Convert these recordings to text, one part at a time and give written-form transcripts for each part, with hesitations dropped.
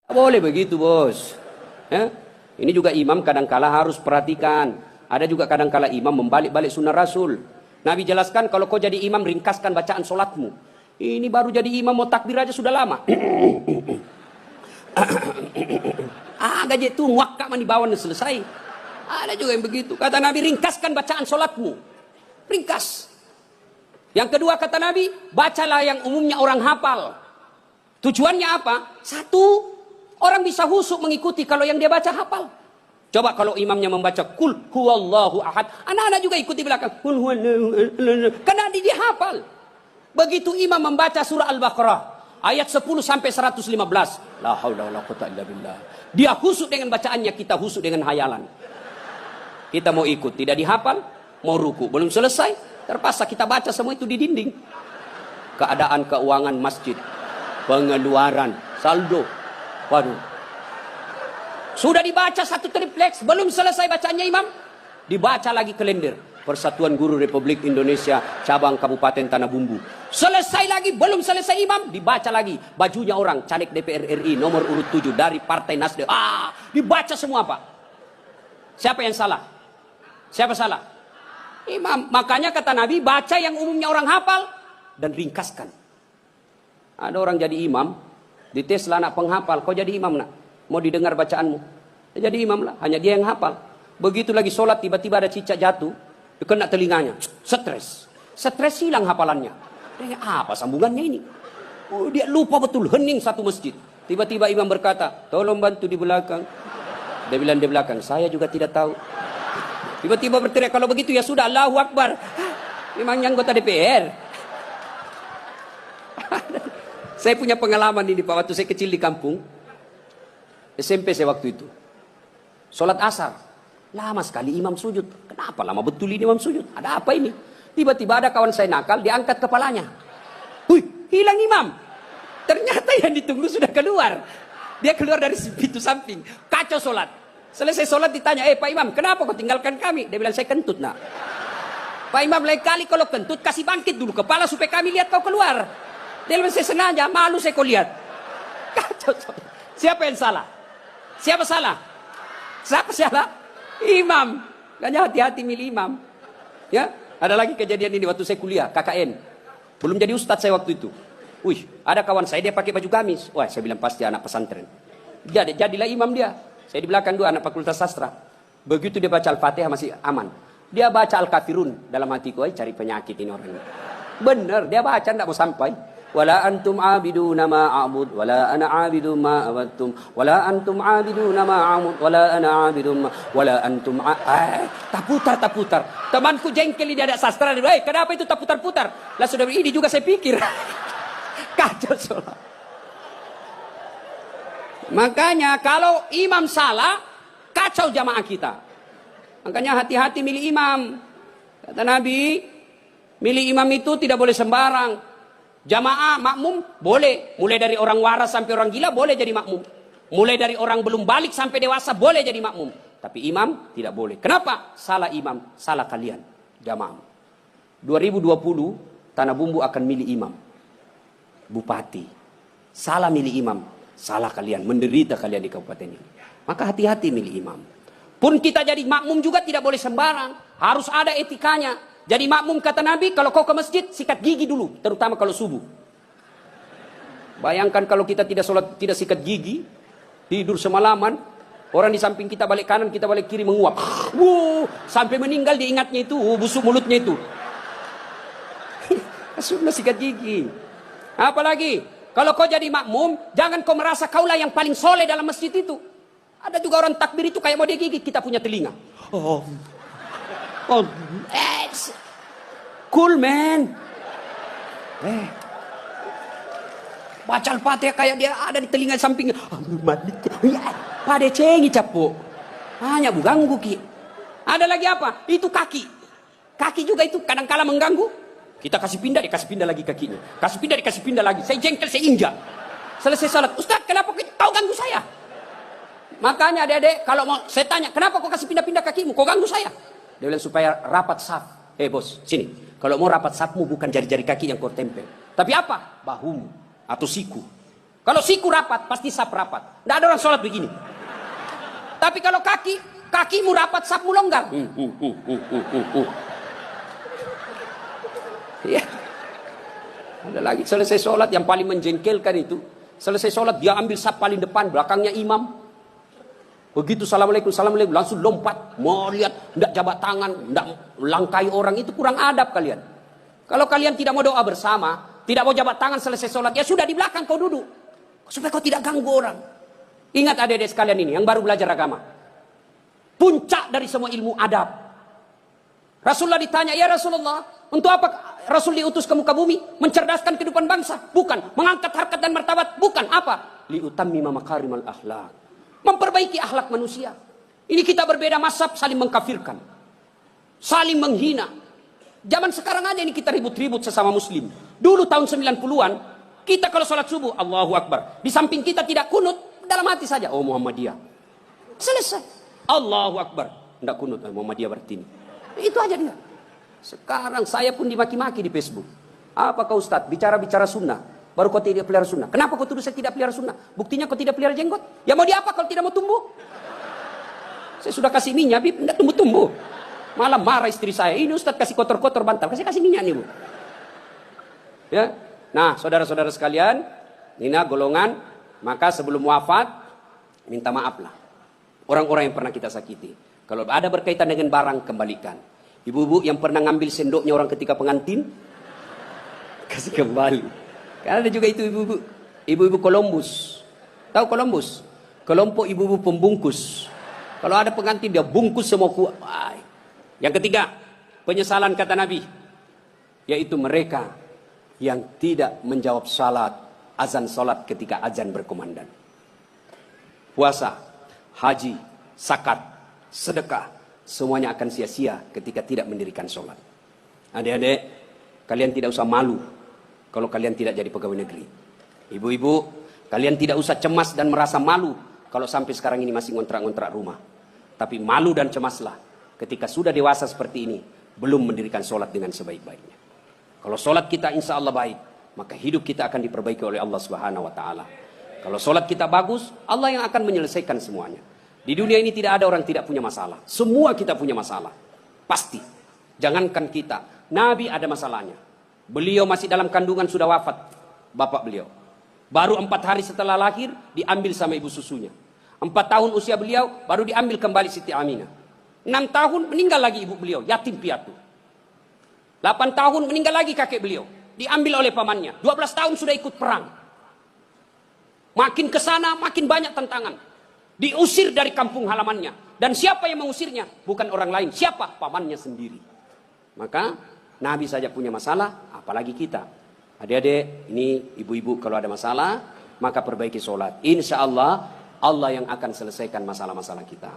Boleh begitu, bos. Ya? Ini juga imam kadangkala harus perhatikan. Ada juga kadangkala imam membalik-balik sunnah Rasul. Nabi jelaskan, kalau kau jadi imam, ringkaskan bacaan solatmu. Ini baru jadi imam, mau takbir aja sudah lama. Gaji itu wakak mani bawaan selesai. Ada juga yang begitu. Kata Nabi, ringkaskan bacaan solatmu. Ringkas. Yang kedua kata Nabi, bacalah yang umumnya orang hafal. Tujuannya apa? Satu, orang bisa husuk mengikuti kalau yang dia baca hafal. Coba kalau imamnya membaca kul huwallahu ahad, anak-anak juga ikut di belakang. Kul huwallahu ahad. Karena dia hafal. Begitu imam membaca surah Al-Baqarah ayat 10 sampai 115. La haula wala quwwata illa billah. Dia husuk dengan bacaannya, kita husuk dengan hayalan. Kita mau ikut, tidak dihafal, mau ruku, belum selesai, terpaksa kita baca semua itu di dinding. Keadaan keuangan masjid, pengeluaran, saldo. Waduh. Sudah dibaca satu tripleks, belum selesai bacaannya imam, dibaca lagi kalender. Persatuan Guru Republik Indonesia cabang Kabupaten Tanah Bumbu. Selesai lagi, belum selesai imam, dibaca lagi. Bajunya orang, caleg DPR RI nomor urut 7 dari Partai Nasdem. Dibaca semua, Pak. Siapa yang salah? Siapa salah? Imam. Makanya kata Nabi, baca yang umumnya orang hafal dan ringkaskan. Ada orang jadi imam, dites lah anak penghafal, kau jadi imam nak? Mau didengar bacaanmu? Jadi imam lah, hanya dia yang hafal. Begitu lagi sholat, tiba-tiba ada cicak jatuh, kena telinganya, stres. Stres hilang hafalannya. Apa sambungannya ini? Dia lupa betul, hening satu masjid. Tiba-tiba imam berkata, tolong bantu di belakang. Dia bilang di belakang, saya juga tidak tahu. Tiba-tiba berteriak, kalau begitu ya sudah, Allahu Akbar. Memangnya anggota DPR. Saya punya pengalaman ini Pak, waktu saya kecil di kampung. SMP saya waktu itu. Sholat asar. Lama sekali imam sujud. Kenapa lama betul ini imam sujud? Ada apa ini? Tiba-tiba ada kawan saya nakal, diangkat kepalanya. Wih, hilang imam. Ternyata yang ditunggu sudah keluar. Dia keluar dari pintu samping. Kacau sholat. Selesai sholat ditanya, Pak Imam, kenapa kau tinggalkan kami? Dia bilang, saya kentut nak. Pak Imam, lain kali kalau kentut, kasih bangkit dulu kepala supaya kami lihat kau keluar. Dia bilang, saya sengaja, malu saya kau lihat. Kacau sholat. Siapa yang salah? Siapa salah? Siapa salah? Imam. Makanya hati-hati milih imam. Ya, ada lagi kejadian ini waktu saya kuliah, KKN. Belum jadi ustadz saya waktu itu. Wih, ada kawan saya, dia pakai baju gamis. Wah, saya bilang pasti anak pesantren. Jadilah imam dia. Saya di belakang dua anak fakultas sastra. Begitu dia baca Al-Fatihah masih aman. Dia baca Al-Kafirun dalam hatiku, cari penyakit ini orang ini. Benar, dia baca enggak mau sampai. Wala antum abiduna ma a'bud wala ana abidu ma abattum wala antum abiduna ma a'bud wala ana abidu ma wala antum taputar. Temanku jengkel ini ada sastra. Kenapa itu taputar-putar? Lah sudah ini juga saya pikir. Kacau sholat. Makanya kalau imam salah, kacau jamaah kita. Makanya hati-hati milih imam. Kata Nabi, milih imam itu tidak boleh sembarang. Jamaah makmum boleh, mulai dari orang waras sampai orang gila boleh jadi makmum. Mulai dari orang belum balik sampai dewasa boleh jadi makmum. Tapi imam tidak boleh. Kenapa? Salah imam, salah kalian. Jamaah. 2020 Tanah Bumbu akan milih imam. Bupati. Salah milih imam, salah kalian. Menderita kalian di kabupaten ini. Maka hati-hati milih imam. Pun kita jadi makmum juga tidak boleh sembarang. Harus ada etikanya. Jadi makmum kata Nabi, kalau kau ke masjid, sikat gigi dulu. Terutama kalau subuh. Bayangkan kalau kita tidak sholat, tidak sikat gigi. Tidur semalaman. Orang di samping kita balik kanan, kita balik kiri menguap. Sampai meninggal diingatnya itu. Busuk mulutnya itu. Sudah sikat gigi. Apalagi, kalau kau jadi makmum, jangan kau merasa kaulah yang paling soleh dalam masjid itu. Ada juga orang takbir itu kayak mau digigit, kita punya telinga. Cool man. Baca Al-Fatihah kayak dia ada di telinga samping. Pada cengi capu. Hanya ganggu ki. Ada lagi apa? Itu kaki. Kaki juga itu kadang-kala mengganggu. Kita kasih pindah, dikasih pindah lagi kakinya. Kasih pindah, dikasih pindah lagi. Saya jengkel, saya injak. Selesai salat. Ustaz, kenapa kau ganggu saya? Makanya adik-adik, kalau mau saya tanya, kenapa kau kasih pindah-pindah kakimu? Kau ganggu saya? Dia bilang supaya rapat saf. Bos, sini. Kalau mau rapat safmu bukan jari-jari kaki yang kau tempel. Tapi apa? Bahumu atau siku. Kalau siku rapat, pasti sap rapat. Tidak ada orang sholat begini. Tapi kalau kakimu rapat, sapmu longgar. Ya. Ada lagi selesai sholat yang paling menjengkelkan itu. Selesai sholat dia ambil sap paling depan, belakangnya imam. Begitu assalamualaikum, assalamualaikum, langsung lompat. Mau lihat, tidak jabat tangan, tidak langkai orang, itu kurang adab kalian. Kalau kalian tidak mau doa bersama, tidak mau jabat tangan selesai sholat, ya sudah di belakang kau duduk. Supaya kau tidak ganggu orang. Ingat adik-adik sekalian ini, yang baru belajar agama. Puncak dari semua ilmu adab. Rasulullah ditanya, ya Rasulullah, untuk apa Rasul diutus ke muka bumi? Mencerdaskan kehidupan bangsa? Bukan. Mengangkat harkat dan martabat? Bukan. Apa? Liutammima makarimal akhlak. Memperbaiki akhlak manusia. Ini kita berbeda mazhab, saling mengkafirkan. Saling menghina. Zaman sekarang aja ini kita ribut-ribut sesama muslim. Dulu tahun 90-an, kita kalau sholat subuh, Allahu Akbar. Di samping kita tidak kunut, dalam hati saja, oh Muhammadiyah. Selesai. Allahu Akbar. Tidak kunut, Muhammadiyah berarti ini. Itu aja dia. Sekarang saya pun dimaki-maki di Facebook. Apa kau Ustaz? Bicara-bicara sunnah. Baru kau tidak pelihara sunnah. Kenapa kau tuduh saya tidak pelihara sunnah? Buktinya kau tidak pelihara jenggot. Ya mau diapa kalau tidak mau tumbuh? Saya sudah kasih minyak, Bib. Tidak tumbuh-tumbuh. Malah marah istri saya. Ini Ustaz kasih kotor-kotor bantal. Kasih minyak nih, Bu. Ya. Nah, saudara-saudara sekalian. Nina golongan. Maka sebelum wafat, minta maaflah. Orang-orang yang pernah kita sakiti. Kalau ada berkaitan dengan barang, kembalikan. Ibu-ibu yang pernah ngambil sendoknya orang ketika pengantin, kasih kembali. Karena ada juga itu ibu-ibu Columbus. Tahu Columbus? Kelompok ibu-ibu pembungkus. Kalau ada pengantin dia bungkus semua kuat. Yang ketiga, penyesalan kata Nabi, yaitu mereka yang tidak menjawab azan salat ketika azan berkumandang. Puasa, haji, zakat, sedekah, semuanya akan sia-sia ketika tidak mendirikan salat. Adik-adik, kalian tidak usah malu kalau kalian tidak jadi pegawai negeri. Ibu-ibu, kalian tidak usah cemas dan merasa malu kalau sampai sekarang ini masih ngontrak-ngontrak rumah. Tapi malu dan cemaslah ketika sudah dewasa seperti ini, belum mendirikan sholat dengan sebaik-baiknya. Kalau sholat kita insya Allah baik, maka hidup kita akan diperbaiki oleh Allah Subhanahu Wa Taala. Kalau sholat kita bagus, Allah yang akan menyelesaikan semuanya. Di dunia ini tidak ada orang tidak punya masalah. Semua kita punya masalah. Pasti. Jangankan kita, Nabi ada masalahnya. Beliau masih dalam kandungan sudah wafat, bapak beliau. Baru 4 hari setelah lahir, diambil sama ibu susunya. 4 tahun usia beliau, baru diambil kembali Siti Aminah. 6 tahun meninggal lagi ibu beliau, yatim piatu. 8 tahun meninggal lagi kakek beliau, diambil oleh pamannya. 12 tahun sudah ikut perang. Makin ke sana, makin banyak tantangan. Diusir dari kampung halamannya. Dan siapa yang mengusirnya? Bukan orang lain. Siapa? Pamannya sendiri. Maka Nabi saja punya masalah, apalagi kita. Adik-adik, ini ibu-ibu kalau ada masalah, maka perbaiki sholat. Insya Allah, Allah yang akan selesaikan masalah-masalah kita.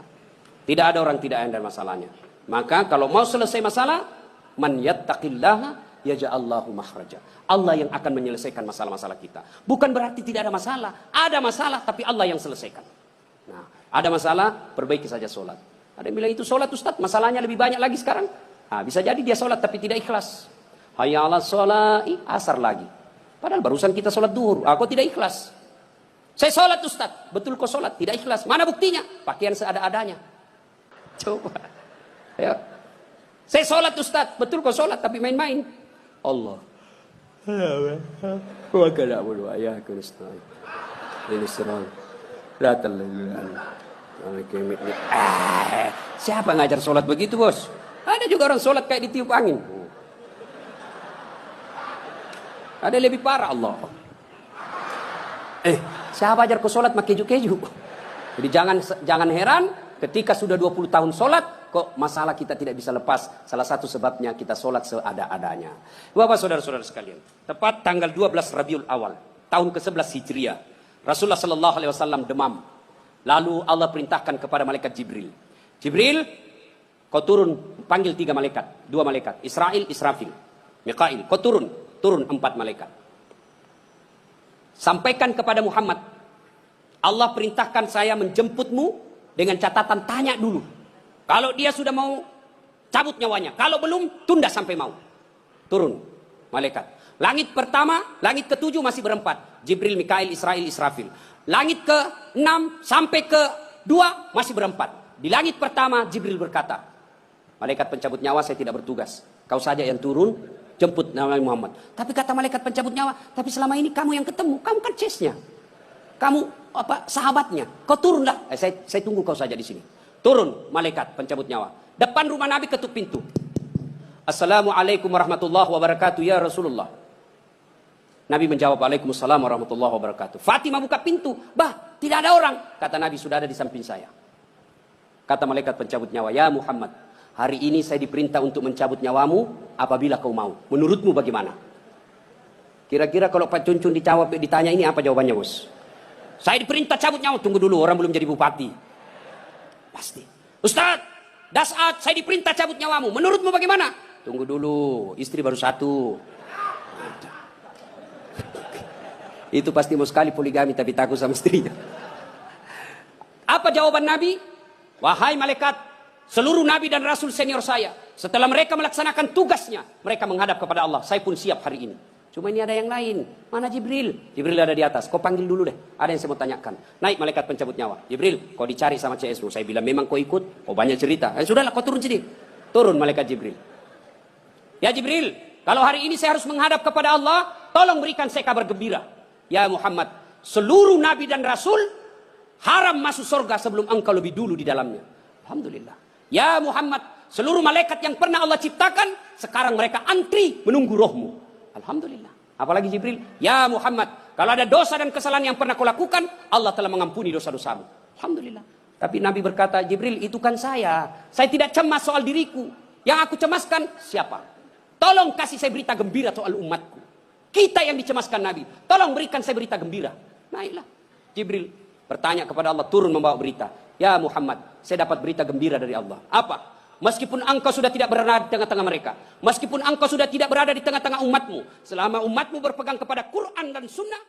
Tidak ada orang tidak ada masalahnya. Maka kalau mau selesai masalah, man yattaqillaha yaj'allahu makhraja. Allah yang akan menyelesaikan masalah-masalah kita. Bukan berarti tidak ada masalah. Ada masalah, tapi Allah yang selesaikan. Nah, ada masalah, perbaiki saja sholat. Ada yang bilang itu sholat Ustaz, masalahnya lebih banyak lagi sekarang. Nah, bisa jadi dia sholat tapi tidak ikhlas. Hayya 'alas sholat, asar lagi. Padahal barusan kita sholat duhur. Aku tidak ikhlas. Saya sholat Ustaz, betul kau sholat, tidak ikhlas. Mana buktinya? Pakaian seadanya. Coba. Ya. Saya sholat Ustaz, betul kau sholat tapi main-main. Allah. Wa kana wa ya Kristus. Ini serang. Datang siapa ngajar sholat begitu, Bos? Ada juga orang sholat kayak ditiup angin. Ada lebih parah Allah. Siapa ajar kau sholat pakai keju-keju? Jadi jangan heran ketika sudah 20 tahun sholat, kok masalah kita tidak bisa lepas. Salah satu sebabnya kita sholat seada-adanya. Bapak saudara-saudara sekalian, tepat tanggal 12 Rabiul Awal, tahun ke-11 Hijriah, Rasulullah Sallallahu Alaihi Wasallam demam. Lalu Allah perintahkan kepada malaikat Jibril. Jibril, kau turun, panggil 3 malaikat, 2 malaikat, Israil, Israfil, Mikail. Kau turun 4 malaikat. Sampaikan kepada Muhammad, Allah perintahkan saya menjemputmu dengan catatan tanya dulu. Kalau dia sudah mau cabut nyawanya, kalau belum tunda sampai mau. Turun malaikat. Langit pertama, langit ke-7 masih berempat. Jibril, Mikail, Israil, Israfil. Langit ke-6 sampai ke-2 masih berempat. Di langit pertama Jibril berkata, malaikat pencabut nyawa, saya tidak bertugas. Kau saja yang turun, jemput Nabi Muhammad. Tapi kata malaikat pencabut nyawa, tapi selama ini kamu yang ketemu, kamu kan chase-nya. Kamu sahabatnya. Kau turunlah. Saya tunggu kau saja di sini. Turun malaikat pencabut nyawa. Depan rumah Nabi ketuk pintu. Assalamualaikum warahmatullahi wabarakatuh ya Rasulullah. Nabi menjawab, Waalaikumsalam warahmatullahi wabarakatuh. Fatimah buka pintu. Bah, tidak ada orang. Kata Nabi, sudah ada di samping saya. Kata malaikat pencabut nyawa, ya Muhammad, hari ini saya diperintah untuk mencabut nyawamu apabila kau mau. Menurutmu bagaimana? Kira-kira kalau Pak Cuncun ditanya ini apa jawabannya, bos? Saya diperintah cabut nyawa. Tunggu dulu, orang belum jadi bupati. Pasti. Ustaz, Dasat, saya diperintah cabut nyawamu. Menurutmu bagaimana? Tunggu dulu, istri baru satu. Itu pasti mau sekali poligami tapi takut sama istrinya. Apa jawaban Nabi? Wahai malaikat, seluruh Nabi dan Rasul senior saya, setelah mereka melaksanakan tugasnya, mereka menghadap kepada Allah. Saya pun siap hari ini. Cuma ini ada yang lain. Mana Jibril? Jibril ada di atas. Kau panggil dulu deh. Ada yang saya mau tanyakan. Naik malaikat pencabut nyawa. Jibril, kau dicari sama CSU. Saya bilang memang kau ikut. Kau banyak cerita. Sudahlah, kau turun sini. Turun malaikat Jibril. Ya Jibril, kalau hari ini saya harus menghadap kepada Allah, tolong berikan saya kabar gembira. Ya Muhammad, seluruh Nabi dan Rasul haram masuk surga sebelum engkau lebih dulu di dalamnya. Alhamdulillah. Ya Muhammad, seluruh malaikat yang pernah Allah ciptakan, sekarang mereka antri menunggu rohmu. Alhamdulillah. Apalagi Jibril, ya Muhammad, kalau ada dosa dan kesalahan yang pernah kau lakukan, Allah telah mengampuni dosa-dosamu. Alhamdulillah. Tapi Nabi berkata, Jibril, itu kan saya. Saya tidak cemas soal diriku. Yang aku cemaskan siapa? Tolong kasih saya berita gembira soal umatku. Kita yang dicemaskan Nabi. Tolong berikan saya berita gembira. Naiklah. Jibril bertanya kepada Allah, turun membawa berita. Ya Muhammad, saya dapat berita gembira dari Allah. Apa? Meskipun engkau sudah tidak berada di tengah-tengah mereka. Meskipun engkau sudah tidak berada di tengah-tengah umatmu. Selama umatmu berpegang kepada Quran dan Sunnah.